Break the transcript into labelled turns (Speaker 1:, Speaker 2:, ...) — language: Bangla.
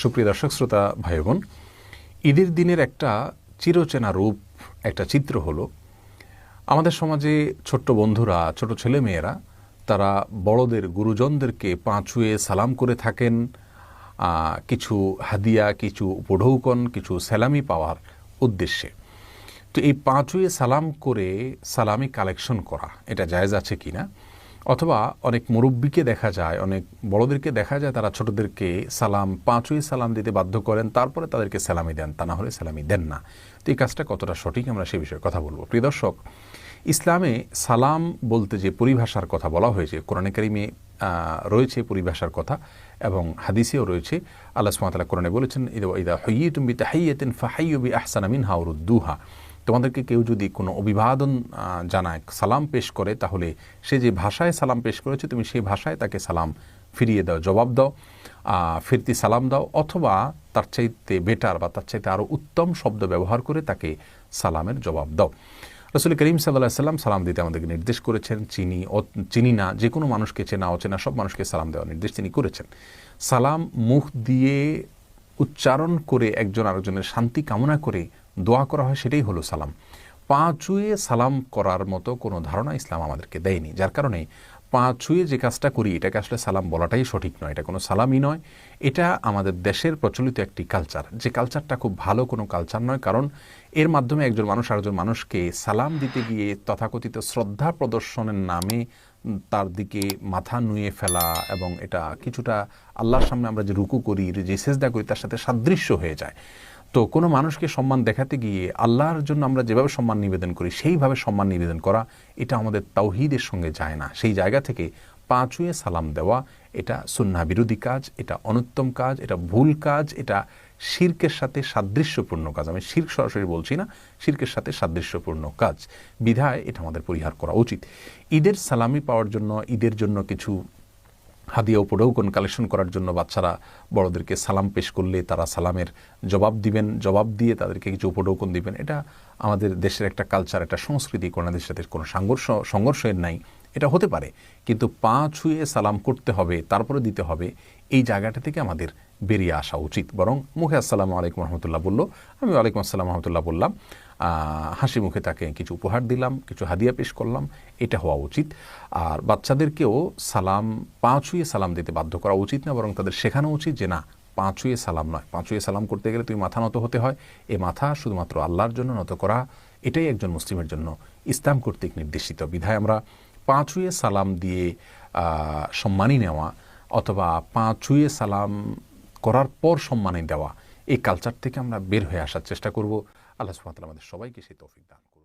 Speaker 1: সুপ্রিয় দর্শক শ্রোতা ভাই বোন, ঈদের দিনের একটা চিরচেনা রূপ, একটা চিত্র হলো আমাদের সমাজে ছোট্ট বন্ধুরা, ছোট ছেলে মেয়েরা তারা বড়দের, গুরুজনদেরকে পা ছুঁয়ে সালাম করে থাকেন কিছু হাদিয়া, কিছু উপঢৌকন, কিছু সালামি পাওয়ার উদ্দেশ্যে। তো এই পা ছুঁয়ে সালাম করে সালামি কালেকশন করা এটা জায়েজ আছে কিনা, অথবা অনেক মুরব্বীকে দেখা যায়, অনেক বড়দেরকে দেখা যায় তারা ছোটদেরকে সালাম পা ছুঁয়ে সালাম দিতে বাধ্য করেন, তারপরে তাদেরকে সালামি দেন, তা না হলে সালামি দেন না। তো এই কাজটা কতটা সঠিক আমরা সে বিষয়ে কথা বলবো। প্রিয় দর্শক, ইসলামে সালাম বলতে যে পরিভাষার কথা বলা হয়েছে, কোরআনে কারিমে রয়েছে পরিভাষার কথা এবং হাদিসেও রয়েছে। আল্লাহ সুবহানাহু ওয়া তাআলা কোরআনে বলেছেন, ইদা হুয়্যিতুম বিতাহিয়্যাতিন ফাহাইয়্যু বিআহসানা মিনহা আও রুদ্দুহা। তোমাদেরকে কেউ যদি কোনো অভিবাদন জানায়, সালাম পেশ করে, তাহলে সে যে ভাষায় সালাম পেশ করেছে তুমি সেই ভাষায় তাকে সালাম ফিরিয়ে দাও, জবাব দাও, ফিরতি সালাম দাও, অথবা তার চাইতে বেটার বা তার চাইতে আরও উত্তম শব্দ ব্যবহার করে তাকে সালামের জবাব দাও। রাসূল করিম সাল্লাল্লাহু আলাইহি ওয়াসাল্লাম সালাম দিতে আমাদেরকে নির্দেশ করেছেন। চিনি না, যে কোনো মানুষকে, চেনা অচেনা সব মানুষকে সালাম দেওয়ার নির্দেশ তিনি করেছেন। সালাম মুখ দিয়ে উচ্চারণ করে একজন আরেকজনের শান্তি কামনা করে দোয়া করা হয়, সেটাই হলো সালাম। পা ছুঁয়ে সালাম করার মতো কোনো ধারণা ইসলাম আমাদেরকে দেয়নি, যার কারণে পা ছুঁয়ে যে কাজটা করি এটাকে আসলে সালাম বলাটাই সঠিক নয়, এটা কোনো সালামই নয়। এটা আমাদের দেশের প্রচলিত একটি কালচার, যে কালচারটা খুব ভালো কোনো কালচার নয়, কারণ এর মাধ্যমে একজন মানুষ আরেকজন মানুষকে সালাম দিতে গিয়ে তথাকথিত শ্রদ্ধা প্রদর্শনের নামে তার দিকে মাথা নুয়ে ফেলা, এবং এটা কিছুটা আল্লাহর সামনে আমরা যে রুকু করি, যে সেজদা করি, তার সাথে সাদৃশ্য হয়ে যায়। তো কোনো মানুষকে সম্মান দেখাতে গিয়ে আল্লাহর জন্য আমরা যেভাবে সম্মান নিবেদন করি সেইভাবে সম্মান নিবেদন করা, এটা আমাদের তাওহীদের সঙ্গে যায় না। সেই জায়গা থেকে পা ছুঁয়ে সালাম দেওয়া এটা সুন্নাহ বিরোধী কাজ, এটা অনুত্তম কাজ, এটা ভুল কাজ, এটা শিরকের সাথে সাদৃশ্যপূর্ণ কাজ। আমি শিরক সরাসরি বলছি না, শিরকের সাথে সাদৃশ্যপূর্ণ কাজ, বিধায় এটা আমাদের পরিহার করা উচিত। ঈদের সালামি পাওয়ার জন্য, ঈদের জন্য কিছু হাদিয়া উপঢৌকন কালেকশন করার জন্য বাচ্চারা বড়দেরকে সালাম পেশ করলে তারা সালামের জবাব দিবেন, জবাব দিয়ে তাদেরকে কিছু উপঢৌকন দিবেন, এটা আমাদের দেশের একটা কালচার, একটা সংস্কৃতি, কোনদের সাথে কোনো সংঘর্ষের নাই। এটা হতে পারে, কিন্তু পা ছুঁয়ে সালাম করতে হবে, তারপরে দিতে হবে, এই জায়গাটা থেকে আমাদের বেরিয়ে আসা উচিত। বরং মুখে আসসালামু আলাইকুম রহমতুল্লাহ বললো, আমি ওয়ালাইকুম আসসালাম রহমতুল্লাহ বললাম, হাসি মুখে তাকে কিছু উপহার দিলাম, কিছু হাদিয়া পেশ করলাম, এটা হওয়া উচিত। আর বাচ্চাদেরকেও সালাম পা ছুঁয়ে সালাম দিতে বাধ্য করা উচিত না, বরং তাদের শেখানো উচিত যে না, পা ছুঁয়ে সালাম নয়, পা ছুঁয়ে সালাম করতে গেলে তুমি মাথা নত হতে হয়, এ মাথা শুধুমাত্র আল্লাহর জন্য নত করা, এটাই একজন মুসলিমের জন্য ইসলাম কর্তৃক নির্দেশিত। বিধায় আমরা পা ছুঁয়ে সালাম দিয়ে সম্মানী নেওয়া, অথবা পা ছুঁয়ে সালাম করার পর সম্মানী দেওয়া, এই কালচার থেকে আমরা বের হয়ে আসার চেষ্টা করব। আল্লাহ সুবহানাহু ওয়া তাআলা আমাদের সবাইকে সেই তৌফিক দান করুন।